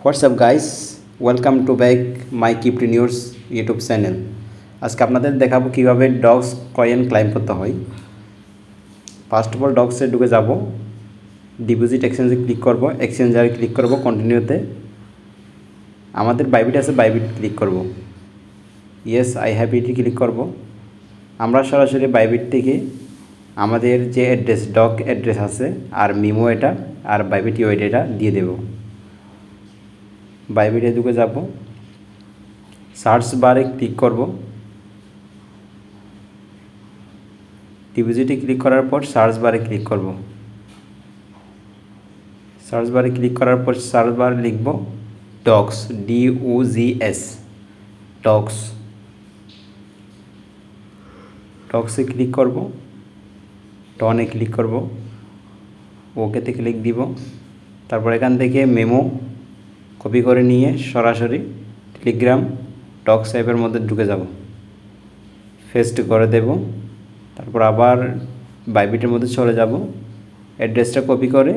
What's up guys, welcome to back my Cryptoniers YouTube channel। আজকে আপনাদের দেখাবো কিভাবে ডগস কয়েন ক্লাইম করতে হয়। ফার্স্ট অফ অল ডগসে ঢুকে যাব, ডিপোজিট এক্সচেঞ্জে ক্লিক করব, এক্সচেঞ্জারে ক্লিক করব, কন্টিনিউতে আমাদের বাইবিট আছে, বাইবিট ক্লিক করব, yes I have it click করব। আমরা সরাসরি বাইবিট থেকে আমাদের যে অ্যাড্রেস ডগ অ্যাড্রেস আছে আর মিমো এটা আর বাইবিট ইউআইডি এটা দিয়ে দেব। বাইবিটে ঢুকে যাব, সার্চ বারে ক্লিক করব, ডিপোজিটে ক্লিক করার পর সার্চ বারে ক্লিক করব। সার্চ বারে ক্লিক করার পর সার্চ বারে লিখব ডগস, DOGS, ডগস। ডগসে ক্লিক করব, টনে ক্লিক করব, ওকেতে ক্লিক দিব। তারপর এখান থেকে মেমো কপি করে নিয়ে সরাসরি টেলিগ্রাম ডগস অ্যাপের মধ্যে ঢুকে যাব, পেস্ট করে দেব। তারপর আবার বাইবিটের মধ্যে চলে যাব, অ্যাড্রেসটা কপি করে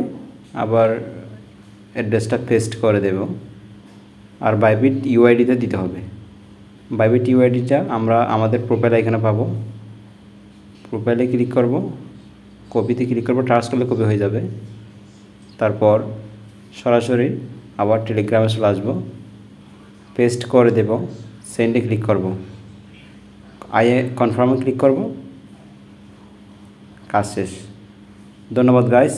আবার অ্যাড্রেসটা পেস্ট করে দেব। আর বাইবিট ইউআইডিতে দিতে হবে। বাইবিট ইউআইডিটা আমরা আমাদের প্রোফাইলে এখানে পাবো। প্রোফাইলে ক্লিক করব, কপিতে ক্লিক করব, ট্রান্স করলে কপি হয়ে যাবে। তারপর সরাসরি আবার টেলিগ্রামে চলে আসবো, পেস্ট করে দেব, সেন্ডে ক্লিক করব, কনফার্মে ক্লিক করব, কাজ শেষ। ধন্যবাদ গাইস।